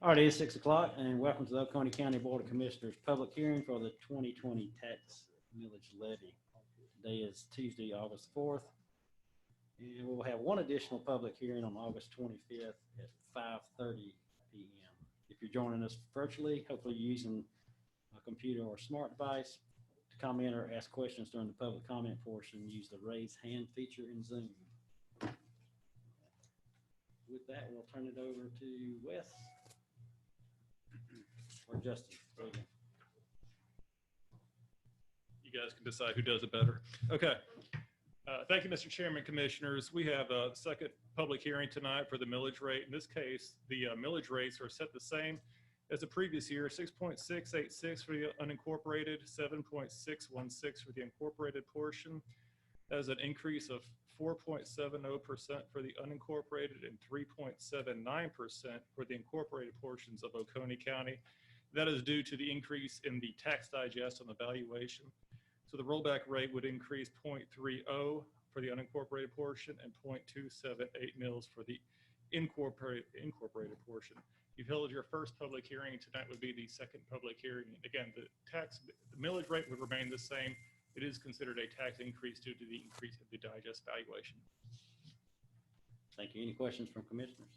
All right, it is 6 o'clock, and welcome to the Oconee County Board of Commissioners public hearing for the 2020 tax millage levy. Today is Tuesday, August 4th, and we'll have one additional public hearing on August 25th at 5:30 p.m. If you're joining us virtually, hopefully you're using a computer or smart device to comment or ask questions during the public comment portion, use the raise hand feature in Zoom. With that, we'll turn it over to Wes. Or Justin. You guys can decide who does it better. Okay. Thank you, Mr. Chairman, Commissioners. We have a second public hearing tonight for the millage rate. In this case, the millage rates are set the same as the previous year, 6.686 for the unincorporated, 7.616 for the incorporated portion. That is an increase of 4.70% for the unincorporated and 3.79% for the incorporated portions of Oconee County. That is due to the increase in the tax digest on the valuation. So the rollback rate would increase 0.30 for the unincorporated portion and 0.278 mils for the incorporated portion. You've held your first public hearing. Tonight would be the second public hearing. Again, the millage rate would remain the same. It is considered a tax increase due to the increase of the digest valuation. Thank you. Any questions from commissioners?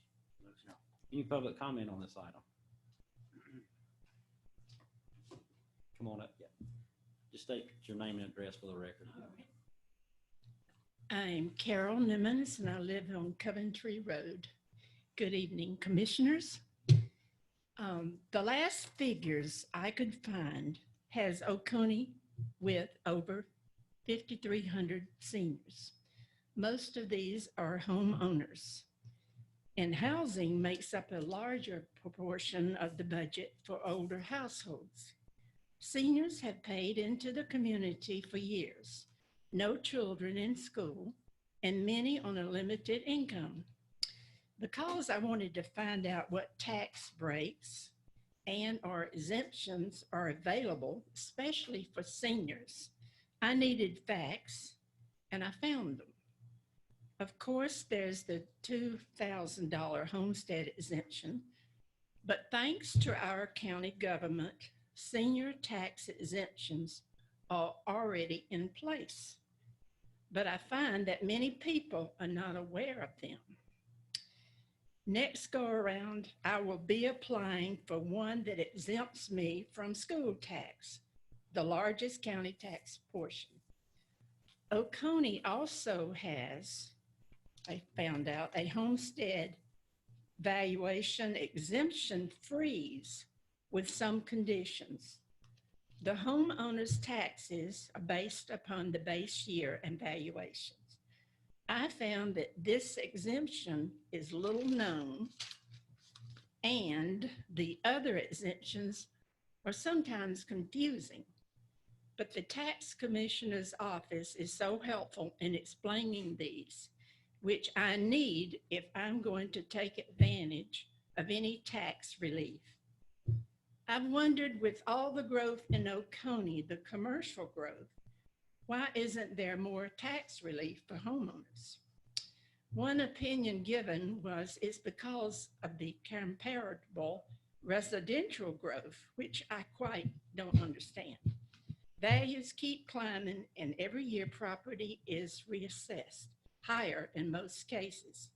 No. Any public comment on this item? Come on up. Yeah. Just state your name and address for the record. All right. I'm Carol Nimmons, and I live on Coventry Road. Good evening, commissioners. The last figures I could find has Oconee with over 5,300 seniors. Most of these are homeowners, and housing makes up a larger proportion of the budget for older households. Seniors have paid into the community for years, no children in school, and many on a limited income. Because I wanted to find out what tax breaks and or exemptions are available, especially for seniors, I needed facts, and I found them. Of course, there's the $2,000 homestead exemption, but thanks to our county government, senior tax exemptions are already in place. But I find that many people are not aware of them. Next go around, I will be applying for one that exempts me from school tax, the largest county tax portion. Oconee also has, I found out, a homestead valuation exemption freeze with some conditions. The homeowner's taxes are based upon the base year and valuations. I found that this exemption is little known, and the other exemptions are sometimes confusing. But the tax commissioner's office is so helpful in explaining these, which I need if I'm going to take advantage of any tax relief. I've wondered, with all the growth in Oconee, the commercial growth, why isn't there more tax relief for homeowners? One opinion given was it's because of the comparable residential growth, which I quite don't understand. Values keep climbing, and every year property is reassessed higher in most cases.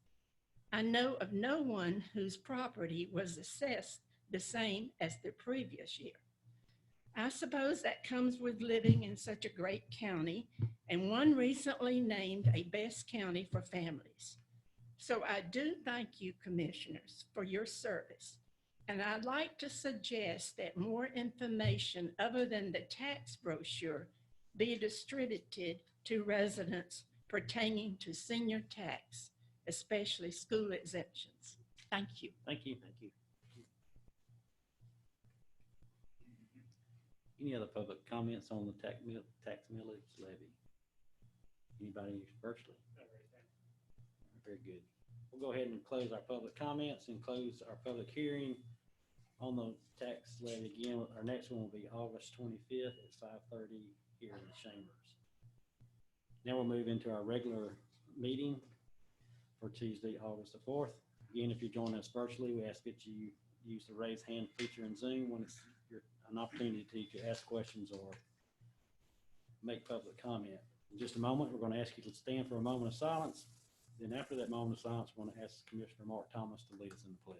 I know of no one whose property was assessed the same as the previous year. I suppose that comes with living in such a great county, and one recently named a best county for families. So I do thank you, commissioners, for your service. And I'd like to suggest that more information other than the tax brochure be distributed to residents pertaining to senior tax, especially school exemptions. Thank you. Thank you. Thank you. Any other public comments on the tax millage levy? Anybody virtually? Very good. We'll go ahead and close our public comments and close our public hearing on the tax levy again. Our next one will be August 25th at 5:30 here in the chambers. Now we'll move into our regular meeting for Tuesday, August the 4th. Again, if you're joining us virtually, we ask that you use the raise hand feature in Zoom when it's an opportunity to ask questions or make public comment. In just a moment, we're going to ask you to stand for a moment of silence. Then after that moment of silence, we're going to ask Commissioner Mark Thomas to lead us in the pledge.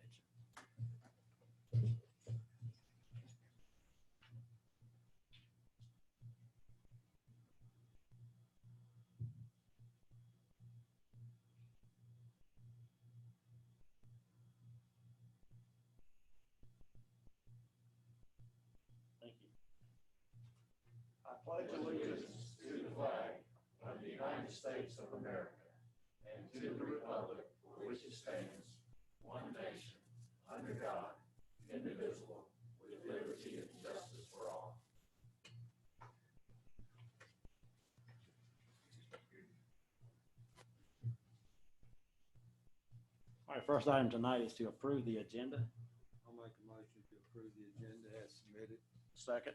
Thank you. I pledge allegiance to the flag of the United States of America and to the republic for which it stands, one nation, under God, indivisible, with liberty and justice for all. All right, first item tonight is to approve the agenda. I'll make a motion to approve the agenda as submitted. Second.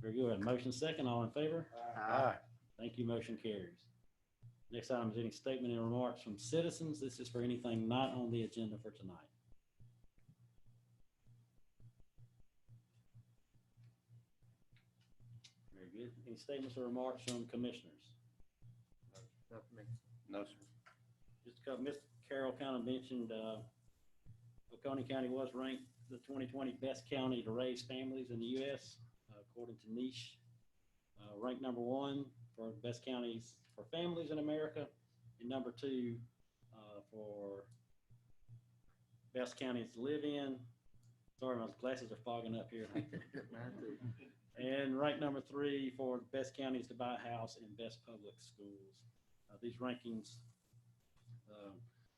Very good. Motion second. All in favor? Aye. Thank you. Motion carries. Next item is any statement and remarks from citizens. This is for anything not on the agenda for tonight. Very good. Any statements or remarks from commissioners? Not for me. No, sir. Just a couple, Ms. Carroll kind of mentioned, Oconee County was ranked the 2020 best county to raise families in the U.S. According to Niche. Ranked number 1 for best counties for families in America, and number 2 for best counties to live in. Sorry, my glasses are fogging up here. And ranked number 3 for best counties to buy a house and best public schools. These rankings,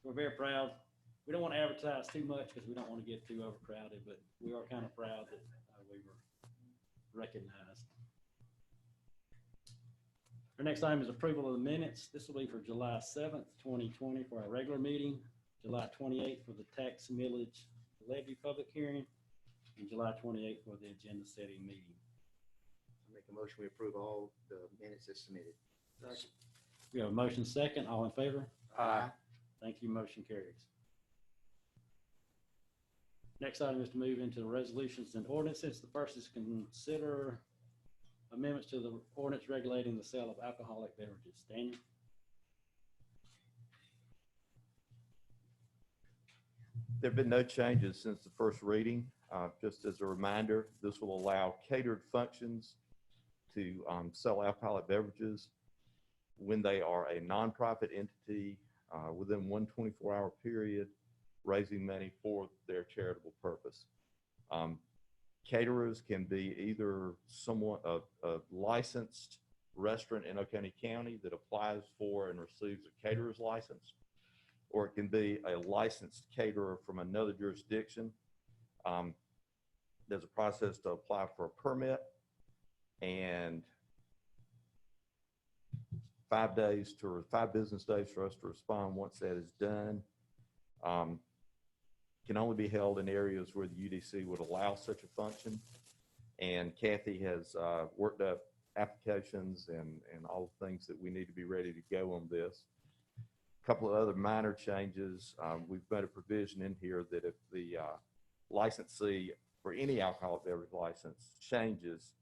we're very proud. We don't want to advertise too much because we don't want to get too overcrowded, but we are kind of proud that we were recognized. Our next item is approval of the minutes. This will be for July 7th, 2020 for our regular meeting, July 28th for the tax millage levy public hearing, and July 28th for the agenda setting meeting. I make a motion, we approve all the minutes as submitted. We have a motion second. All in favor? Aye. Thank you. Motion carries. Next item is to move into the resolutions and ordinances. The first is consider amendments to the ordinance regulating the sale of alcoholic beverages. Daniel? There have been no changes since the first reading. Just as a reminder, this will allow catered functions to sell alcoholic beverages when they are a nonprofit entity within one 24-hour period, raising money for their charitable purpose. Caterers can be either a licensed restaurant in Oconee County that applies for and receives a caterer's license, or it can be a licensed caterer from another jurisdiction. There's a process to apply for a permit, and 5 business days for us to respond once that is done. Can only be held in areas where the UDC would allow such a function. And Kathy has worked up applications and all the things that we need to be ready to go on this. A couple of other minor changes. We've made a provision in here that if the licensee for any alcoholic beverage license changes,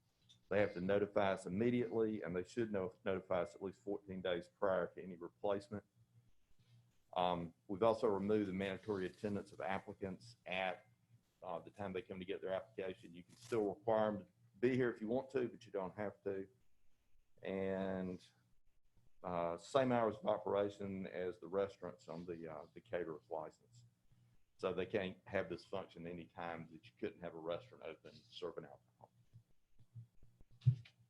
they have to notify us immediately, and they should notify us at least 14 days prior to any replacement. We've also removed the mandatory attendance of applicants at the time they come to get their application. You can still require them to be here if you want to, but you don't have to. And same hours of operation as the restaurants on the caterer's license. So they can't have this function any time that you couldn't have a restaurant open serving alcohol.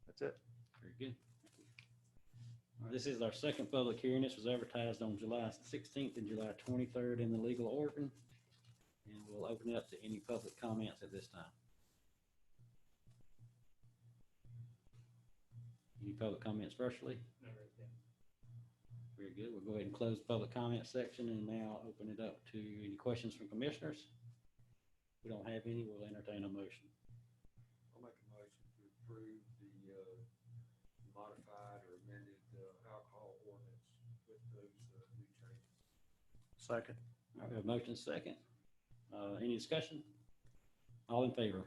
That's it. Very good. All right, this is our second public hearing. This was advertised on July 16th and July 23rd in the legal organ. And we'll open it up to any public comments at this time. Any public comments virtually? Very good. We'll go ahead and close the public comment section and now open it up to any questions from commissioners. If we don't have any, we'll entertain a motion. I'll make a motion to approve the modified or amended alcohol ordinance with those new changes. Second. All right, we have a motion second. Any discussion? All in favor?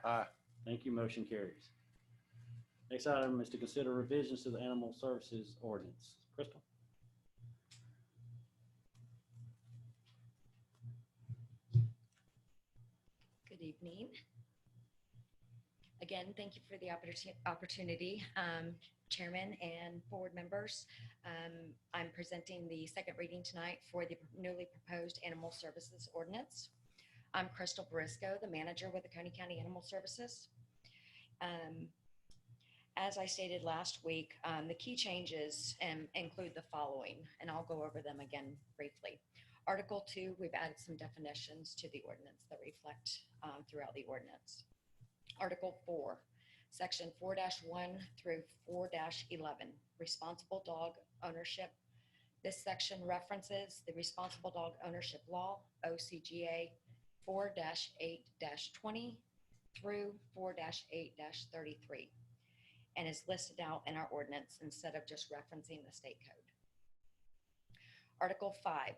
Aye. Thank you. Motion carries. Next item is to consider revisions to the animal services ordinance. Crystal? Good evening. Again, thank you for the opportunity, Chairman and board members. I'm presenting the second reading tonight for the newly proposed Animal Services Ordinance. I'm Crystal Briscoe, the manager with Oconee County Animal Services. As I stated last week, the key changes include the following, and I'll go over them again briefly. Article 2, we've added some definitions to the ordinance that reflect throughout the ordinance. Article 4, Section 4-1 through 4-11, responsible dog ownership. This section references the responsible dog ownership law, OCGA 4-8-20 through 4-8-33, and is listed out in our ordinance instead of just referencing the state code. Article 5,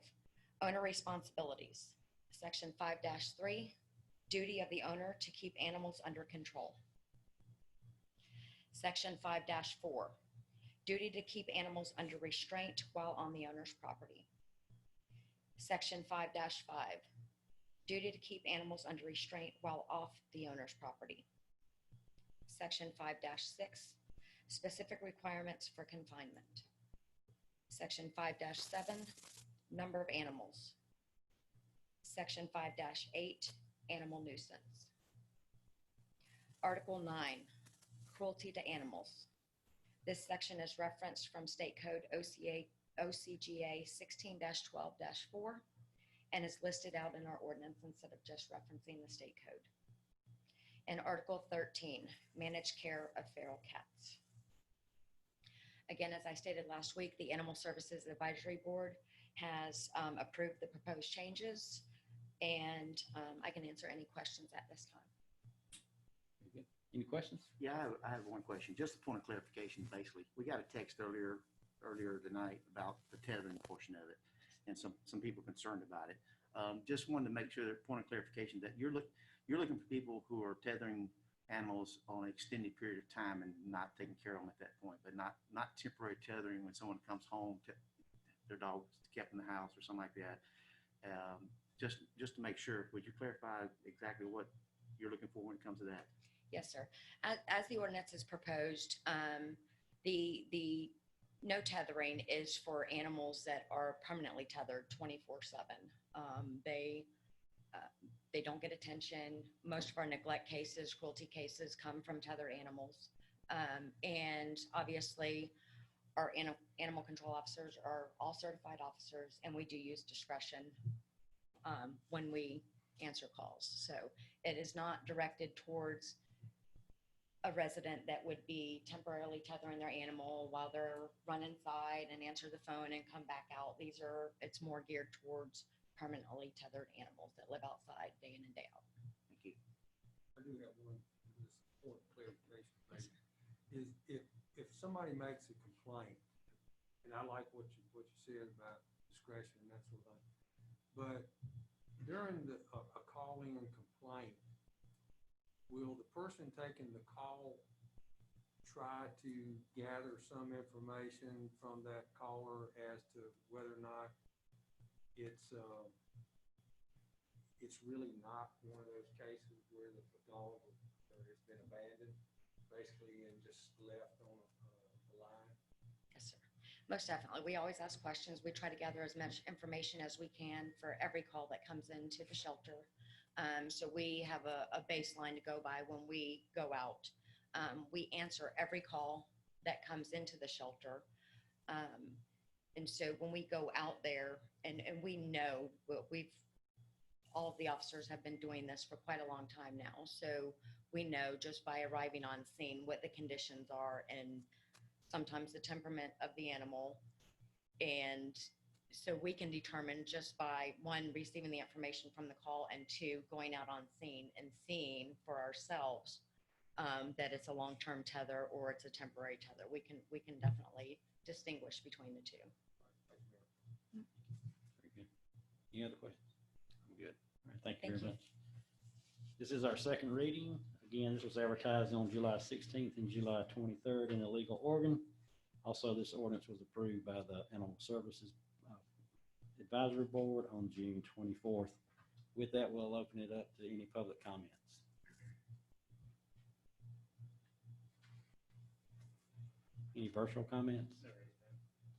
owner responsibilities. Section 5-3, duty of the owner to keep animals under control. Section 5-4, duty to keep animals under restraint while on the owner's property. Section 5-5, duty to keep animals under restraint while off the owner's property. Section 5-6, specific requirements for confinement. Section 5-7, number of animals. Section 5-8, animal nuisance. Article 9, cruelty to animals. This section is referenced from State Code OCGA 16-12-4 and is listed out in our ordinance instead of just referencing the state code. And Article 13, managed care of feral cats. Again, as I stated last week, the Animal Services Advisory Board has approved the proposed changes, and I can answer any questions at this time. Very good. Any questions? Yeah, I have one question, just a point of clarification, basically. We got a text earlier tonight about the tethering portion of it, and some people concerned about it. Just wanted to make sure that point of clarification that you're looking for people who are tethering animals on an extended period of time and not taking care of them at that point, but not temporary tethering when someone comes home, their dog's kept in the house or something like that. Just to make sure, would you clarify exactly what you're looking for when it comes to that? Yes, sir. As the ordinance is proposed, the no tethering is for animals that are permanently tethered 24/7. They don't get attention. Most of our neglect cases, cruelty cases come from tethered animals. And obviously, our animal control officers are all certified officers, and we do use discretion when we answer calls. So it is not directed towards a resident that would be temporarily tethering their animal while they're run inside and answer the phone and come back out. It's more geared towards permanently tethered animals that live outside day in and day out. Thank you. I do have one, just point of clarification, maybe. Is if somebody makes a complaint, and I like what you said about discretion and that sort of thing, but during a calling and complaint, will the person taking the call try to gather some information from that caller as to whether or not it's really not one of those cases where the dog has been abandoned, basically, and just left on a line? Yes, sir. Most definitely. We always ask questions. We try to gather as much information as we can for every call that comes into the shelter. So we have a baseline to go by when we go out. We answer every call that comes into the shelter. And so when we go out there, and we know, all of the officers have been doing this for quite a long time now. So we know just by arriving on scene what the conditions are and sometimes the temperament of the animal. And so we can determine just by, one, receiving the information from the call, and two, going out on scene and seeing for ourselves that it's a long-term tether or it's a temporary tether. We can definitely distinguish between the two. Very good. Any other questions? I'm good. All right. Thank you Thank very you. much. This is our second reading. Again, this was advertised on July 16th and July 23rd in the legal organ. Also, this ordinance was approved by the Animal Services Advisory Board on June 24th. With that, we'll open it up to any public comments. Any virtual comments?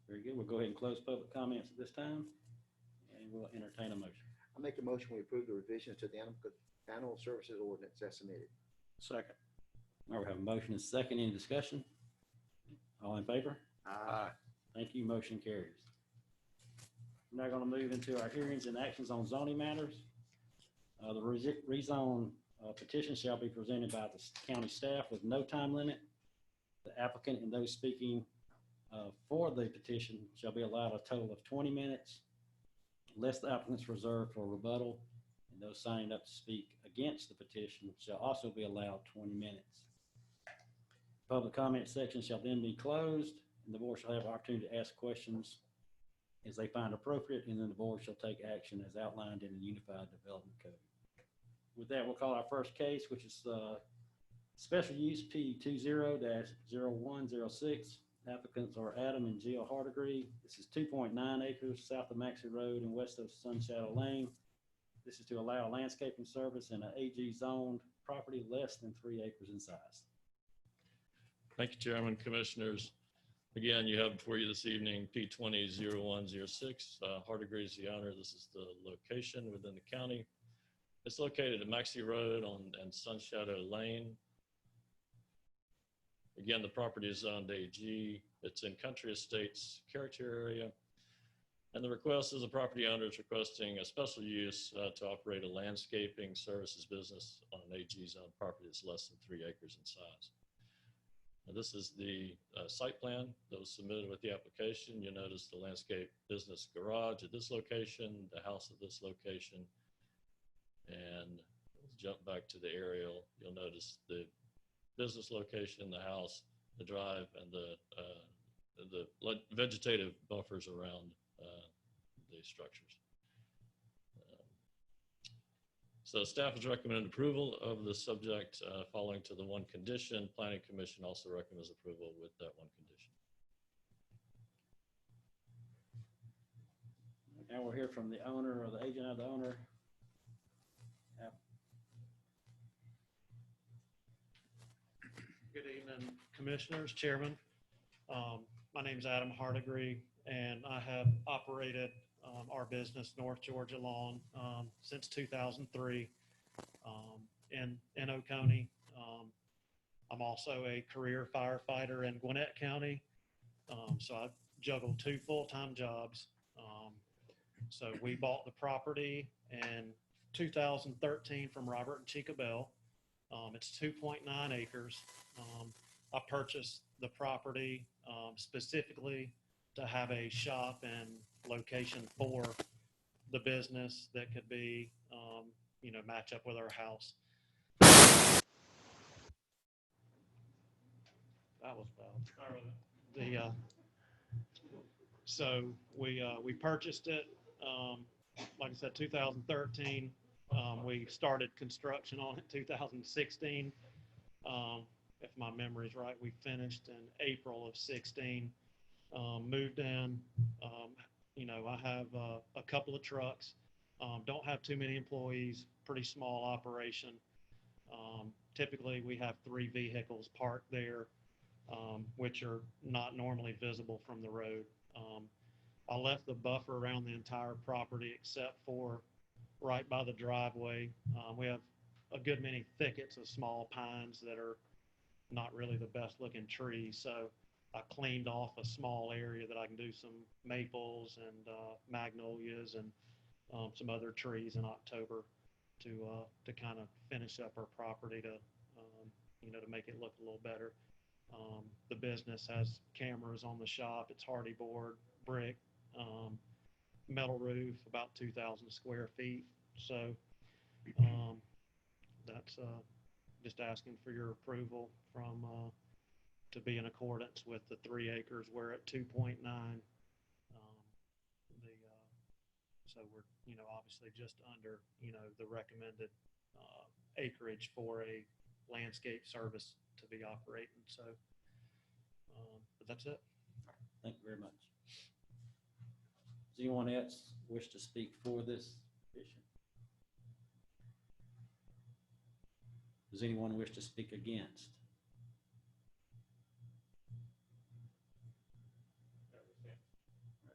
Very good. We'll go ahead and close public comments at this time, and we'll entertain a motion. I make a motion, we approve the revisions to the animal services ordinance as submitted. Second. All right, we have a motion and a second. Any discussion? All in favor? Aye. Thank you. Motion carries. We're now going to move into our hearings and actions on zoning matters. The rezone petition shall be presented by the county staff with no time limit. The applicant and those speaking for the petition shall be allowed a total of 20 minutes, unless the applicant's reserved for rebuttal, and those signing up to speak against the petition shall also be allowed 20 minutes. Public comment section shall then be closed, and the board shall have an opportunity to ask questions as they find appropriate, and then the board shall take action as outlined in the Unified Development Code. With that, we'll call our first case, which is special use P20-0106. Applicants are Adam and Jill Hardegree. This is 2.9 acres south of Maxey Road and west of Sunshadow Lane. This is to allow landscaping service in an AG zoned property less than 3 acres in size. Thank you, Chairman, Commissioners. Again, you have before you this evening P20-0106. Hardegree is the owner. This is the location within the county. It's located at Maxey Road and Sunshadow Lane. Again, the property is zoned AG. It's in Country Estates character area. And the request is the property owner is requesting a special use to operate a landscaping services business on an AG zone property that's less than 3 acres in size. Now, this is the site plan that was submitted with the application. You'll notice the landscape business garage at this location, the house at this location. And let's jump back to the aerial. You'll notice the business location, the house, the drive, and the vegetative buffers around the structures. So staff is recommending approval of the subject following to the one condition. Planning Commission also recommends approval with that one condition. Now we'll hear from the owner or the agent of the owner. Good evening, Commissioners, Chairman. My name is Adam Hardegree, and I have operated our business, North Georgia Lawn, since 2003 in Oconee. I'm also a career firefighter in Gwinnett County, so I juggle 2 full-time jobs. So we bought the property in 2013 from Robert and Chica Bell. It's 2.9 acres. I purchased the property specifically to have a shop and location for the business that could be, match up with our house. That was bad. So we purchased it, like I said, 2013. We started construction on it 2016. If my memory's right, we finished in April of 16. Moved in. I have a couple of trucks. Don't have too many employees. Pretty small operation. Typically, we have 3 vehicles parked there, which are not normally visible from the road. I left the buffer around the entire property except for right by the driveway. We have a good many thickets of small pines that are not really the best looking trees. So I cleaned off a small area that I can do some maples and magnolias and some other trees in October to kind of finish up our property to make it look a little better. The business has cameras on the shop. It's hardy board, brick, metal roof, about 2,000 square feet. So that's just asking for your approval to be in accordance with the 3 acres. We're at 2.9. So we're, obviously just under, the recommended acreage for a landscape service to be operating. So, but that's it. Thank you very much. Does anyone else wish to speak for this petition? Does anyone wish to speak against?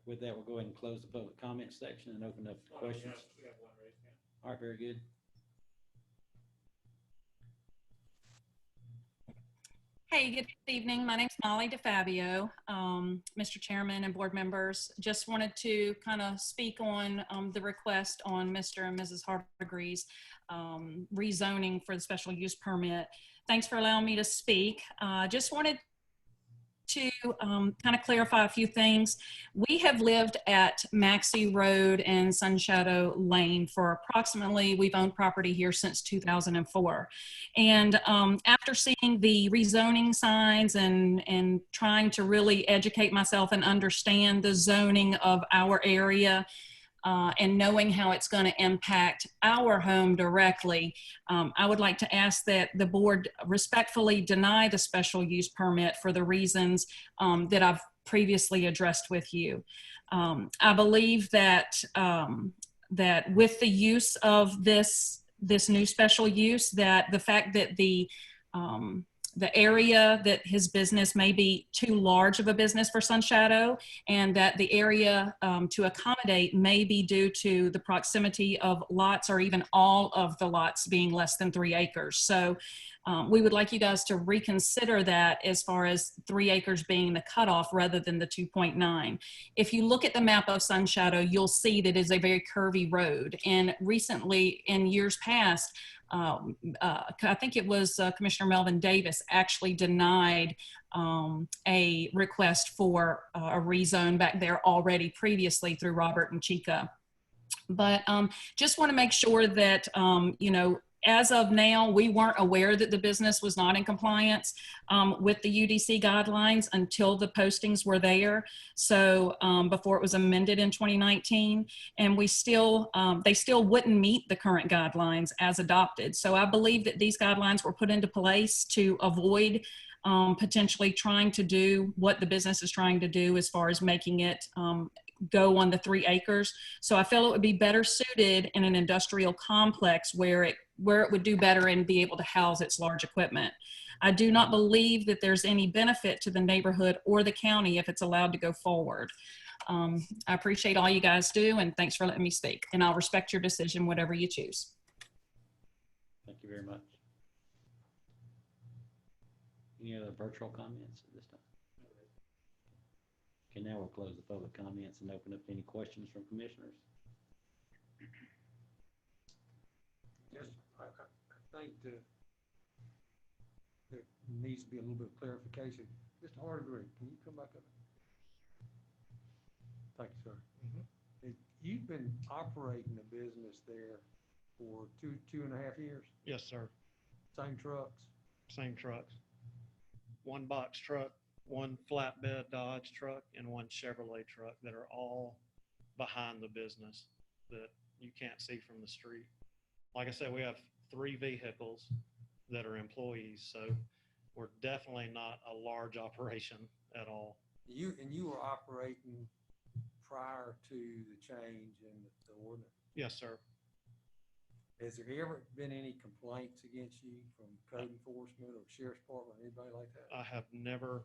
With that, we'll go ahead and close the public comment section and open up to questions. All right, very good. Hey, good evening. My name's Molly DeFabio. Mr. Chairman and board members, just wanted to kind of speak on the request on Mr. and Mrs. Hargreaves rezoning for the special use permit. Thanks for allowing me to speak. Just wanted to kind of clarify a few things. We have lived at Maxey Road and Sunshadow Lane for approximately, we've owned property here since 2004. And after seeing the rezoning signs and trying to really educate myself and understand the zoning of our area, and knowing how it's going to impact our home directly, I would like to ask that the board respectfully deny the special use permit for the reasons that I've previously addressed with you. I believe that that with the use of this new special use, that the fact that the area that his business may be too large of a business for Sunshadow, and that the area to accommodate may be due to the proximity of lots or even all of the lots being less than 3 acres. So we would like you guys to reconsider that as far as 3 acres being the cutoff rather than the 2.9. If you look at the map of Sunshadow, you'll see that it is a very curvy road. And recently, in years past, I think it was Commissioner Melvin Davis actually denied a request for a rezone back there already previously through Robert and Chica. But just want to make sure that, as of now, we weren't aware that the business was not in compliance with the UDC guidelines until the postings were there. So before it was amended in 2019, and they still wouldn't meet the current guidelines as adopted. So I believe that these guidelines were put into place to avoid potentially trying to do what the business is trying to do as far as making it go on the 3 acres. So I feel it would be better suited in an industrial complex where it would do better and be able to house its large equipment. I do not believe that there's any benefit to the neighborhood or the county if it's allowed to go forward. I appreciate all you guys do, and thanks for letting me speak. And I'll respect your decision, whatever you choose. Thank you very much. Any other virtual comments at this time? Okay, now we'll close the public comments and open up any questions from commissioners. Yes, I think there needs to be a little bit of clarification. Mr. Hargreaves, can you come back up? Thank you, sir. You've been operating a business there for two and a half years? Yes, sir. Same trucks? Same trucks. 1 box truck, 1 flatbed Dodge truck, and 1 Chevrolet truck that are all behind the business that you can't see from the street. Like I said, we have 3 vehicles that are employees, so we're definitely not a large operation at all. You were operating prior to the change in the ordinance? Yes, sir. Has there ever been any complaints against you from code enforcement or sheriff's department or anybody like that? I have never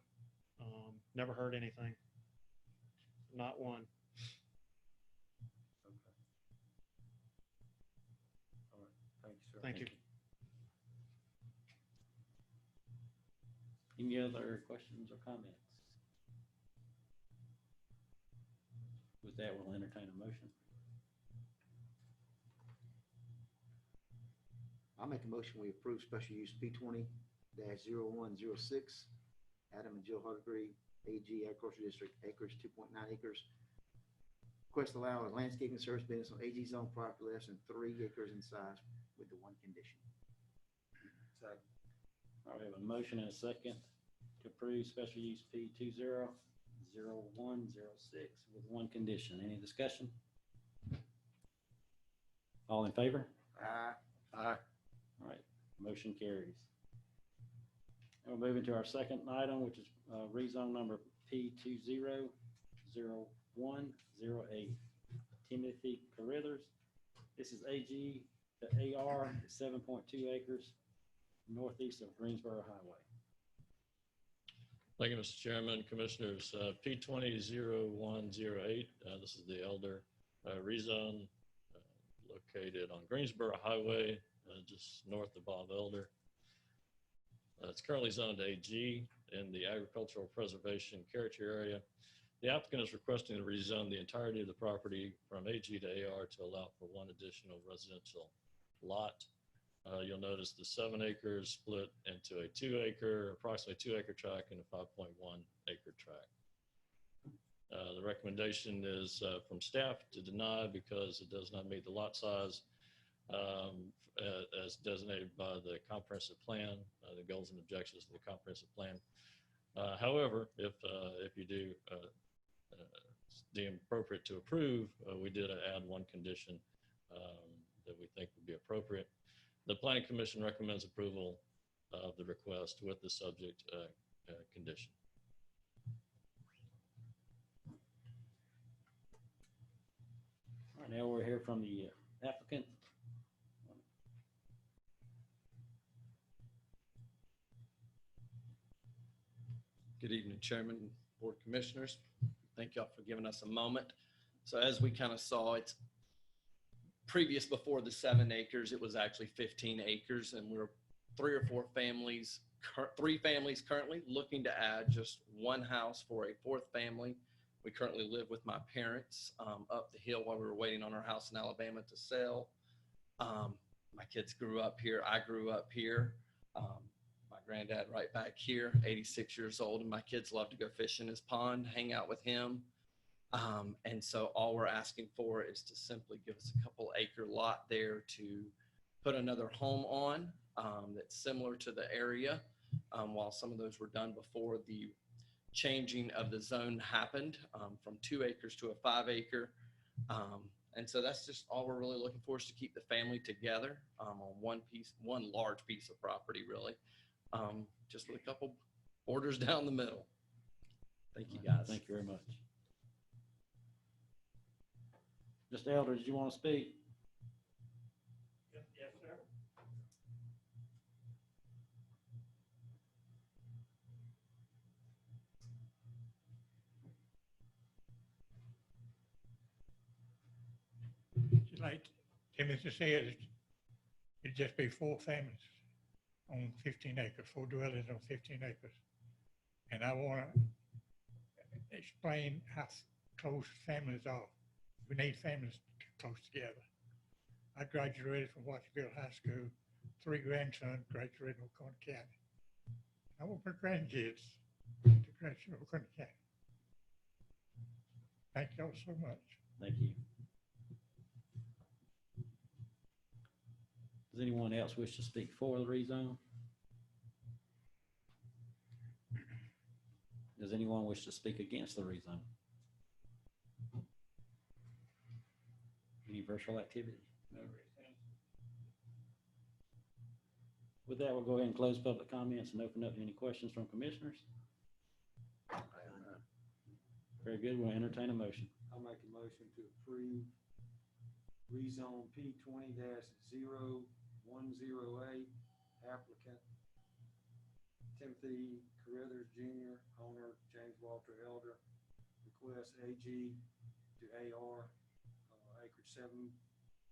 heard anything. Not one. Okay. All right. Thank you, sir. Thank you. Any other questions or comments? With that, we'll entertain a motion. I'll make a motion, we approve special use P20-0106, Adam and Jill Hargreaves, AG Agricultural District, acres, 2.9 acres. Request allow a landscaping service business on AG zone property less than 3 acres in size with the 1 condition. Second. All right, we have a motion and a second to approve special use P20-0106 with 1 condition. Any discussion? All in favor? Aye. All right, motion carries. And we'll move into our second item, which is rezone number P200108. Timothy Carruthers. This is AG to AR, 7.2 acres northeast of Greensboro Highway. Thank you, Mr. Chairman, Commissioners. P200108, this is the Elder rezone located on Greensboro Highway, just north of Bob Elder. It's currently zoned AG in the agricultural preservation character area. The applicant is requesting to rezone the entirety of the property from AG to AR to allow for one additional residential lot. You'll notice the 7 acres split into a approximately 2 acre tract and a 5.1 acre tract. The recommendation is from staff to deny because it does not meet the lot size as designated by the comprehensive plan, the goals and objectives of the comprehensive plan. However, if you do deem appropriate to approve, we did add one condition that we think would be appropriate. The Planning Commission recommends approval of the request with the subject condition. All right, now we'll hear from the applicant. Good evening, Chairman, Board Commissioners. Thank y'all for giving us a moment. So as we kind of saw, it's previous before the 7 acres, it was actually 15 acres, and we're 3 or 4 families, 3 families currently looking to add just 1 house for a 4th family. We currently live with my parents up the hill while we were waiting on our house in Alabama to sell. My kids grew up here. I grew up here. My granddad right back here, 86 years old, and my kids love to go fish in his pond, hang out with him. And so all we're asking for is to simply give us a couple acre lot there to put another home on that's similar to the area. While some of those were done before the changing of the zone happened from 2 acres to a 5 acre. And so that's just all we're really looking for, is to keep the family together on one large piece of property, really. Just with a couple borders down the middle. Thank you, guys. Thank you very much. Mr. Elder, did you want to speak? Yes, sir. Like Timothy said, it'd just be 4 families on 15 acres, 4 dwellings on 15 acres. And I want to explain how close families are. We need families close together. I graduated from Watsonville High School. 3 grandsons graduated in Oconee County. I want my grandkids to graduate in Oconee County. Thank y'all so much. Thank you. Does anyone else wish to speak for the rezone? Does anyone wish to speak against the rezone? Any virtual activity? No. With that, we'll go ahead and close public comments and open up any questions from commissioners. Very good. We'll entertain a motion. I'll make a motion to approve rezone P20-0108, applicant Timothy Carruthers Jr., owner James Walter Elder, request AG to AR, acreage 7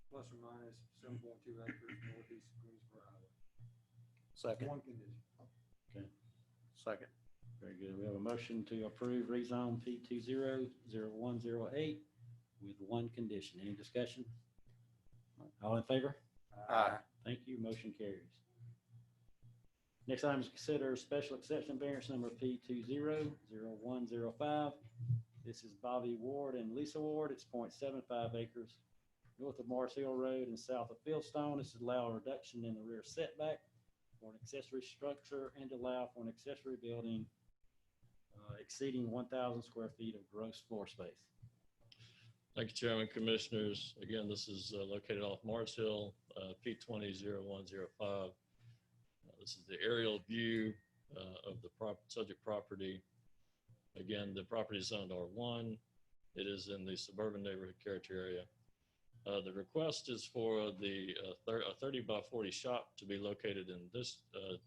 plus or minus 7.2 acres northeast of Greensboro Highway. Second. One condition. Okay. Second. Very good. We have a motion to approve rezone P20-0108 with one condition. Any discussion? All in favor? Aye. Thank you. Motion carries. Next item is consider special exception variance number P20-0105. This is Bobby Ward and Lisa Ward. It's 0.75 acres north of Mars Hill Road and south of Fieldstone. This is allow a reduction in the rear setback for an accessory structure and allow for an accessory building exceeding 1,000 square feet of gross floor space. Thank you, Chairman, Commissioners. Again, this is located off Mars Hill, P200105. This is the aerial view of the subject property. Again, the property is zoned R1. It is in the suburban neighborhood character area. The request is for the 30 by 40 shop to be located in this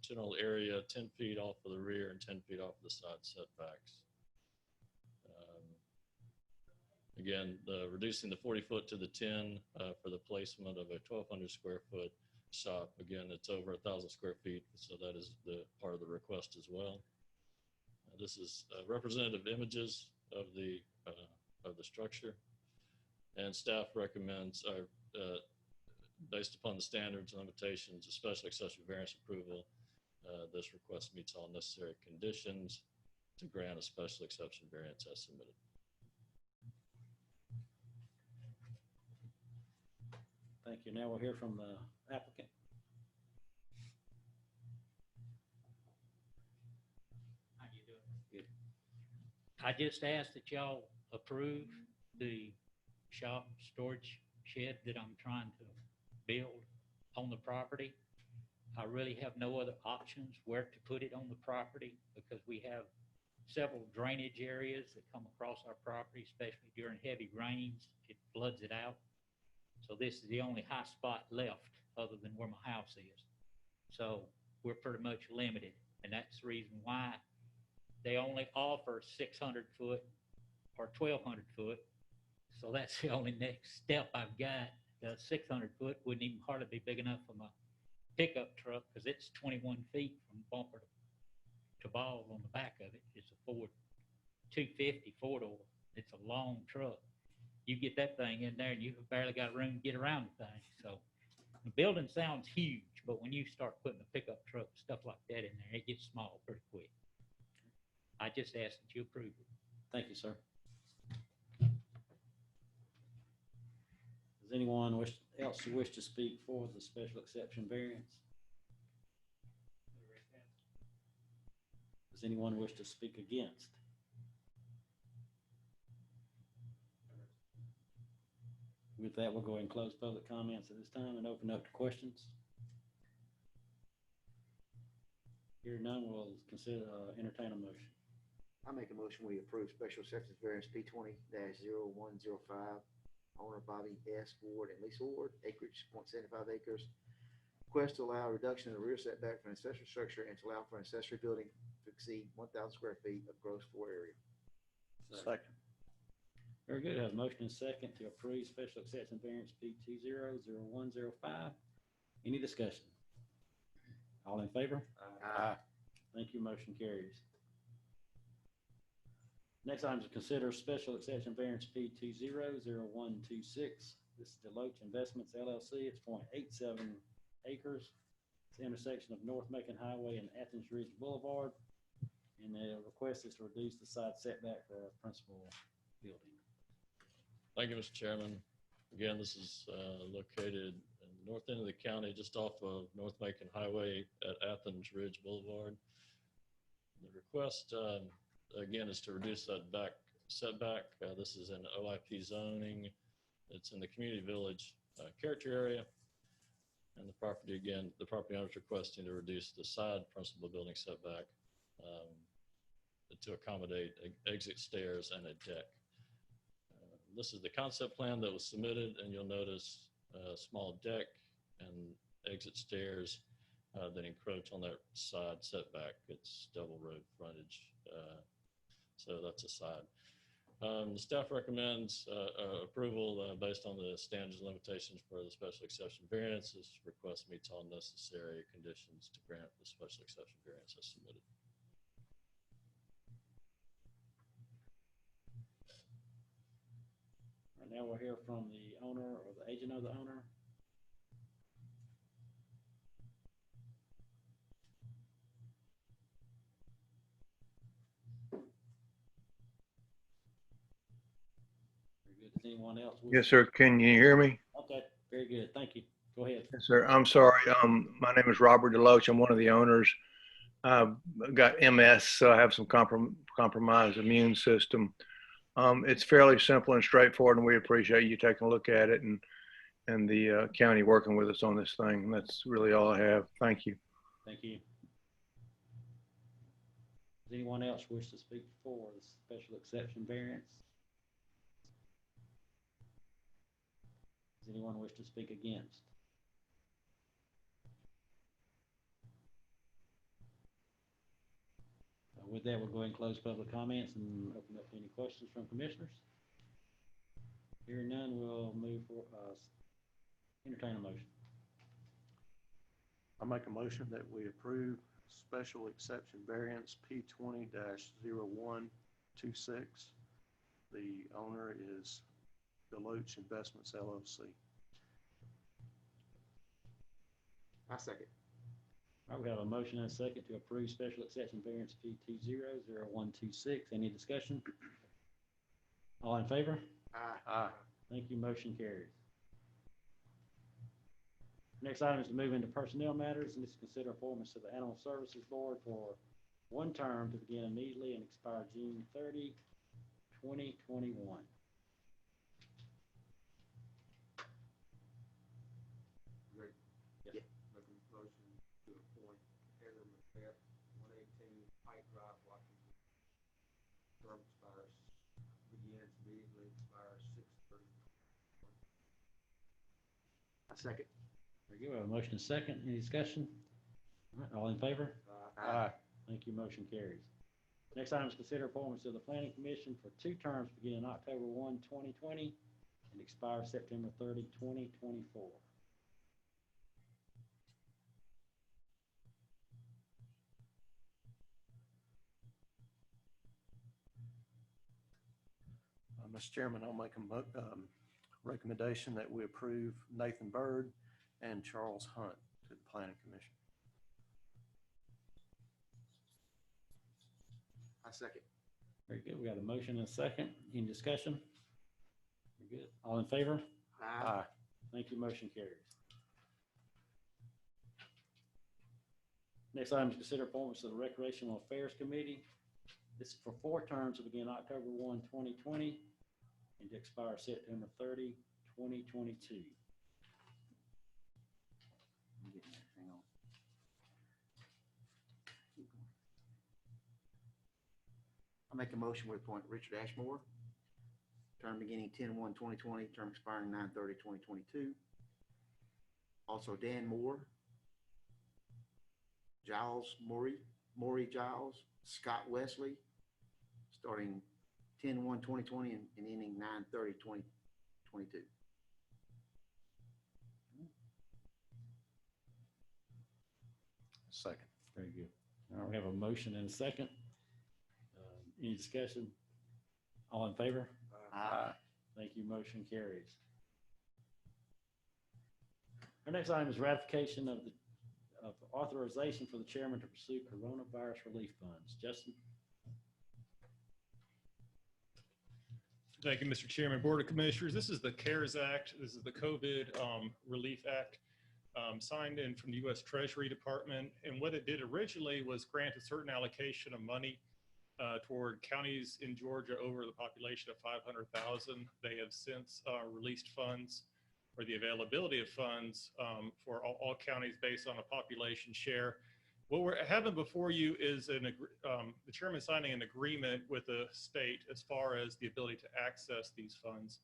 general area, 10 feet off of the rear and 10 feet off the side setbacks. Again, reducing the 40 foot to the 10 for the placement of a 1,200 square foot shop. Again, it's over 1,000 square feet, so that is the part of the request as well. This is representative images of the structure, and staff recommends, based upon the standards and limitations of special accessory variance approval, this request meets all necessary conditions to grant a special exception variance as submitted. Thank you. Now we'll hear from the applicant. How you doing? Good. I just asked that y'all approve the shop storage shed that I'm trying to build on the property. I really have no other options where to put it on the property because we have several drainage areas that come across our property, especially during heavy rains. It floods it out. So this is the only high spot left other than where my house is. So we're pretty much limited. And that's the reason why they only offer 600 foot or 1,200 foot. So that's the only next step I've got. The 600 foot wouldn't even hardly be big enough for my pickup truck because it's 21 feet from bumper to ball on the back of it. It's a Ford 250 four-door. It's a long truck. You get that thing in there and you barely got room to get around the thing. So the building sounds huge, but when you start putting a pickup truck, stuff like that in there, it gets small pretty quick. I just ask that you approve it. Thank you, sir. Does anyone else wish to speak for the special exception variance? Does anyone wish to speak against? With that, we'll go ahead and close public comments at this time and open up to questions. Here none, we'll consider entertain a motion. I make a motion, we approve special exceptions variance P20-0105, owner Bobby S. Ward and Lisa Ward, acreage 0.75 acres. Request to allow a reduction in the rear setback for an accessory structure and to allow for an accessory building to exceed 1,000 square feet of gross floor area. Second. Very good. I have a motion and second to approve special exception variance P20-0105. Any discussion? All in favor? Aye. Thank you. Motion carries. Next item is to consider special exception variance P20-0126. This is Deloach Investments LLC. It's 0.87 acres. It's the intersection of North Macon Highway and Athens Ridge Boulevard. And the request is to reduce the side setback for our principal building. Thank you, Mr. Chairman. Again, this is located in the north end of the county, just off of North Macon Highway at Athens Ridge Boulevard. The request, again, is to reduce that back setback. This is in OIP zoning. It's in the community village character area. And the property, again, the property owner is requesting to reduce the side principal building setback to accommodate exit stairs and a deck. This is the concept plan that was submitted, and you'll notice a small deck and exit stairs that encroach on that side setback. It's double road frontage, so that's a side. The staff recommends approval based on the standards and limitations for the special exception variance. This request meets all necessary conditions to grant the special exception variance as submitted. Now we'll hear from the owner or the agent of the owner. Very good. Does anyone else? Yes, sir. Can you hear me? Okay, very good. Thank you. Go ahead. Yes, sir. I'm sorry. My name is Robert Deloach. I'm one of the owners. I've got MS, so I have some compromised immune system. It's fairly simple and straightforward, and we appreciate you taking a look at it and the county working with us on this thing. That's really all I have. Thank you. Thank you. Does anyone else wish to speak for the special exception variance? Does anyone wish to speak against? With that, we'll go ahead and close public comments and open up to any questions from commissioners. Hearing none, we'll move for, entertain a motion. I make a motion that we approve special exception variance P20-0126. The owner is Deloach Investments LLC. I second. All right, we have a motion and a second to approve special exception variance P20-0126. Any discussion? All in favor? Aye. Thank you. Motion carries. Next item is to move into personnel matters, and this is consider appointments to the Animal Services Board for one term to begin immediately and expire June 30, 2021. Great. Yes. Make a motion to appoint Heather Macbeth, 118 Pike Drive, Washington. Term expires, begins immediately, expires 6/30. I second. Very good. We have a motion and a second. Any discussion? All right, all in favor? Aye. Thank you. Motion carries. Next item is consider appointments to the Planning Commission for two terms beginning October 1, 2020 and expire September 30, 2024. Mr. Chairman, I'll make a recommendation that we approve Nathan Byrd and Charles Hunt to the Planning Commission. I second. Very good. We got a motion and a second. Any discussion? Very good. All in favor? Aye. Thank you. Motion carries. Next item is consider appointments to the Recreational Affairs Committee. This is for four terms to begin October 1, 2020 and to expire September 30, 2022. Hang on. I make a motion we appoint Richard Ashmore, term beginning 10/1/2020, term expiring 9/30/2022. Also Dan Moore, Giles Maury Giles, Scott Wesley, starting 10/1/2020 and ending 9/30/2022. Second. Very good. All right, we have a motion and a second. Any discussion? All in favor? Aye. Thank you. Motion carries. Our next item is ratification of authorization for the chairman to pursue coronavirus relief funds. Justin? Thank you, Mr. Chairman. Board of Commissioners, this is the CARES Act. This is the COVID Relief Act signed in from the U.S. Treasury Department. And what it did originally was grant a certain allocation of money toward counties in Georgia over the population of 500,000. They have since released funds or the availability of funds for all counties based on a population share. What we're having before you is the chairman signing an agreement with the state as far as the ability to access these funds.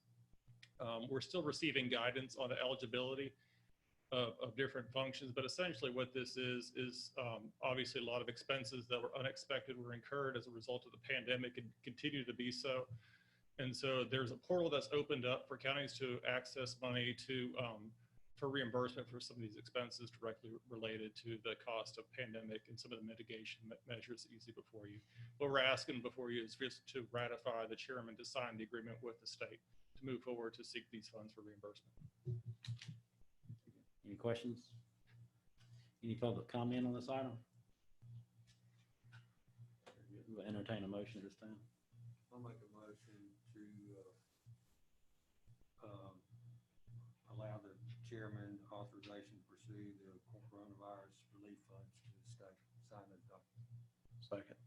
We're still receiving guidance on the eligibility of different functions, but essentially what this is obviously a lot of expenses that were unexpected were incurred as a result of the pandemic and continue to be so. And so there's a portal that's opened up for counties to access money for reimbursement for some of these expenses directly related to the cost of pandemic and some of the mitigation measures that you see before you. What we're asking before you is just to ratify the chairman to sign the agreement with the state to move forward to seek these funds for reimbursement. Any questions? Any public comment on this item? We'll entertain a motion at this time. I'll make a motion to allow the chairman authorization to pursue the coronavirus relief funds to the state. Sign the document. Second.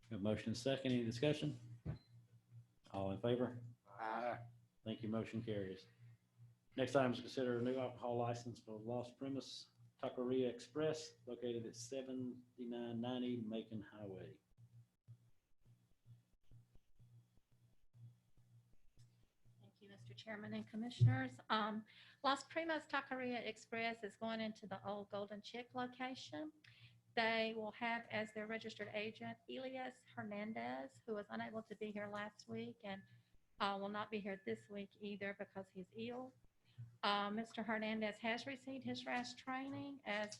We have a motion and a second. Any discussion? All in favor? Aye. Thank you, motion carries. Next item is consider a new alcohol license for Lost Premise Taqueria Express located at 7990 Macon Highway. Thank you, Mr. Chairman and Commissioners. Las Primas Taqueria Express is going into the old Golden Chick location. They will have as their registered agent Elias Hernandez, who was unable to be here last week and will not be here this week either because he's ill. Mr. Hernandez has received his RAS training as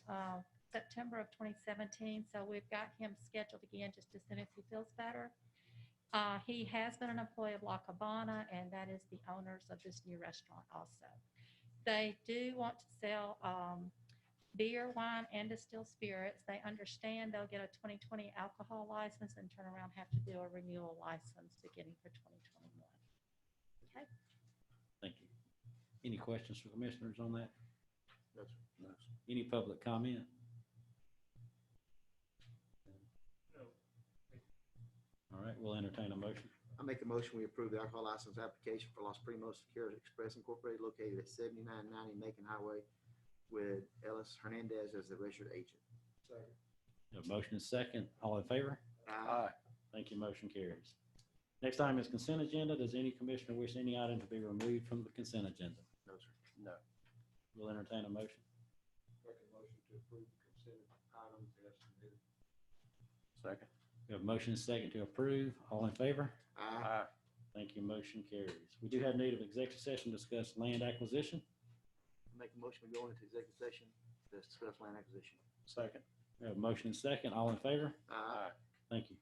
September of 2017, so we've got him scheduled again just as soon as he feels better. He has been an employee of La Cabana, and that is the owners of this new restaurant also. They do want to sell beer, wine, and distilled spirits. They understand they'll get a 2020 alcohol license and turn around and have to do a renewal license beginning for 2021. Okay. Thank you. Any questions for commissioners on that? No, sir. No, sir. Any public comment? All right, we'll entertain a motion. I make a motion, we approve the alcohol license application for Los Primos Tequila Express Incorporated located at 7990 Macon Highway with Ellis Hernandez as the registered agent. Second. A motion is second. All in favor? Aye. Thank you. Motion carries. Next item is consent agenda. Does any commissioner wish any item to be removed from the consent agenda? No, sir. No. We'll entertain a motion. Make a motion to approve the consent items as submitted. Second. We have a motion and second to approve. All in favor? Aye. Thank you. Motion carries. We do have need of executive session to discuss land acquisition. Make a motion, we go into executive session to discuss land acquisition. Second. We have a motion and second. All in favor? Aye. Thank you.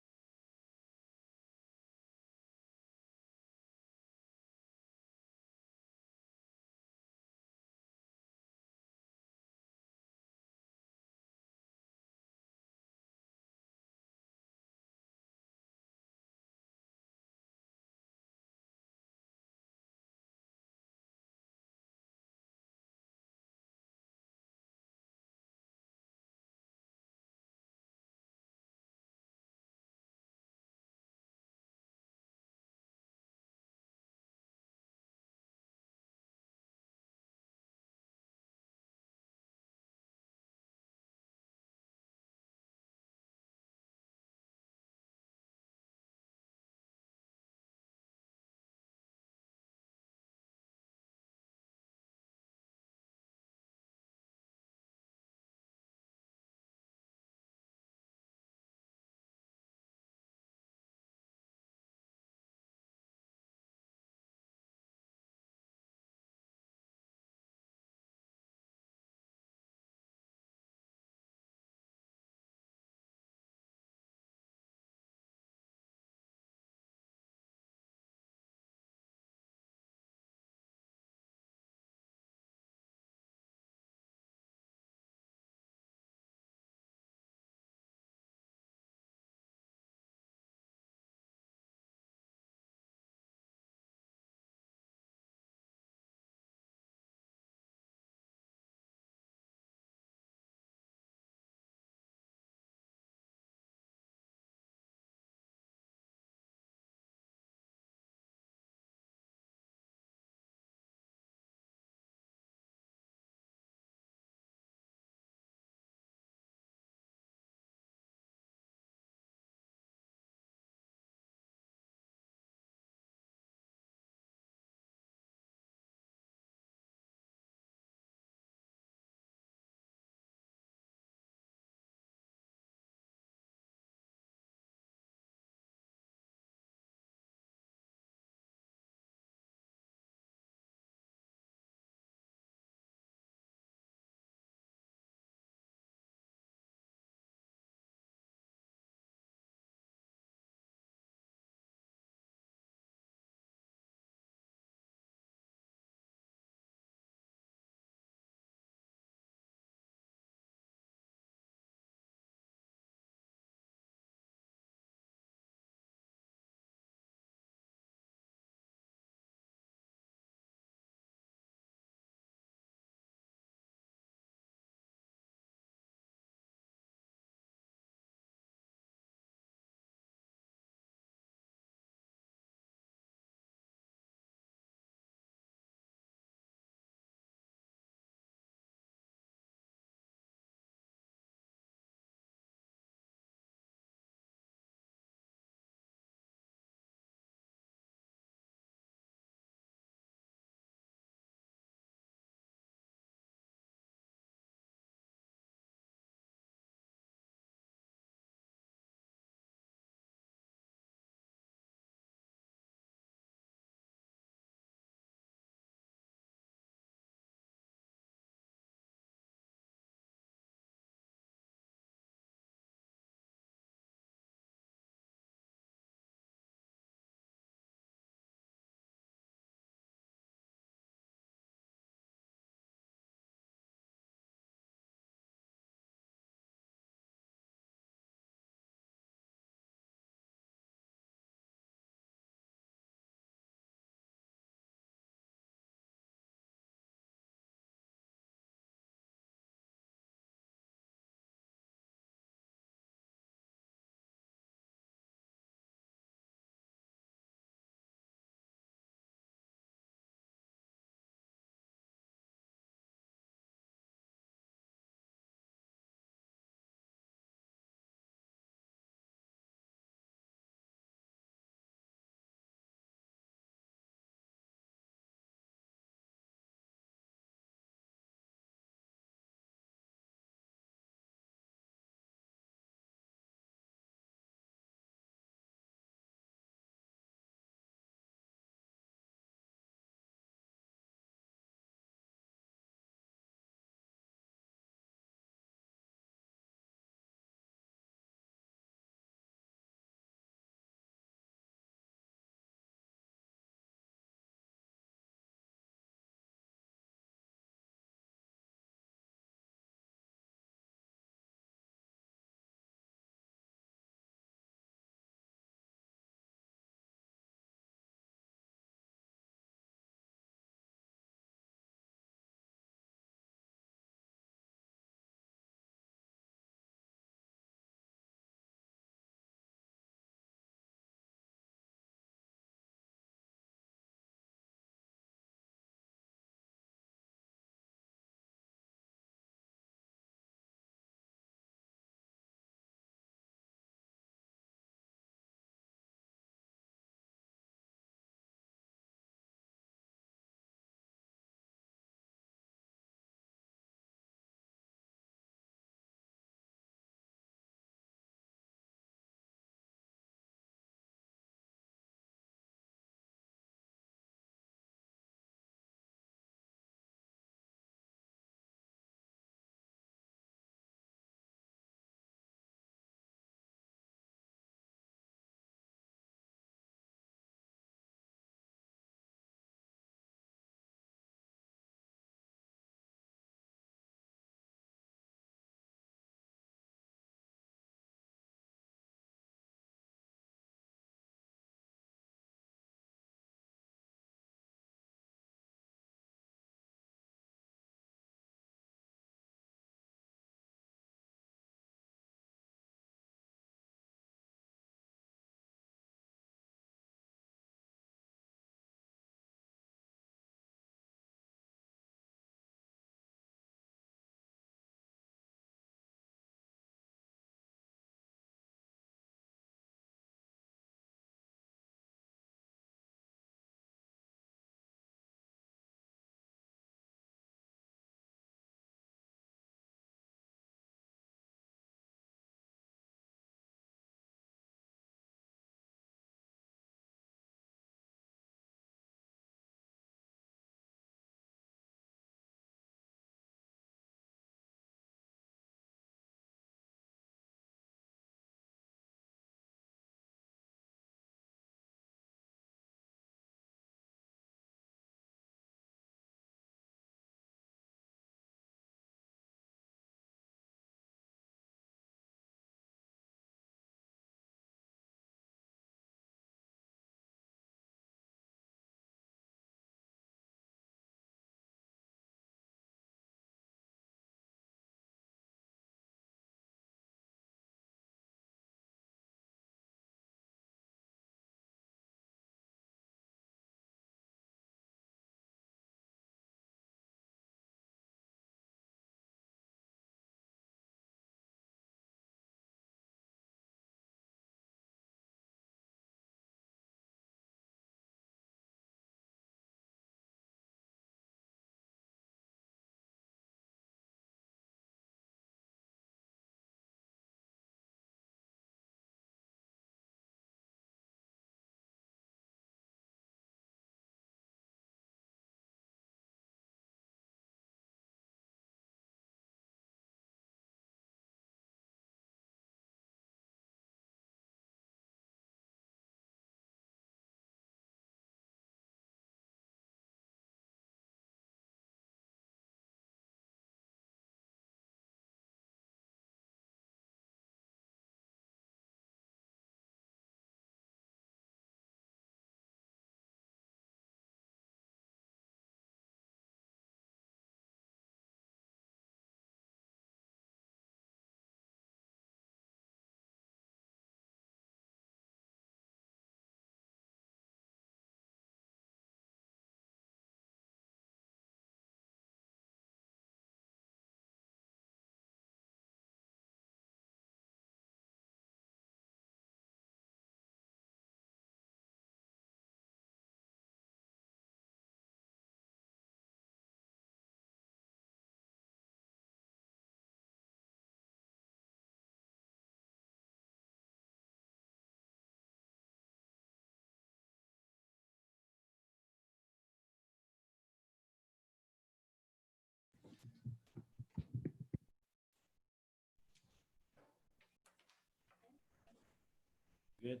Good.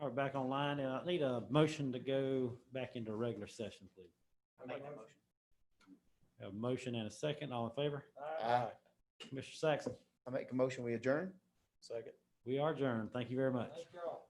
All right, back online. I need a motion to go back into regular session, please. I make that motion. Have a motion and a second. All in favor? Aye. Mr. Saxon, I make a motion, we adjourn. we are adjourned. Thank you very much. Thank y'all.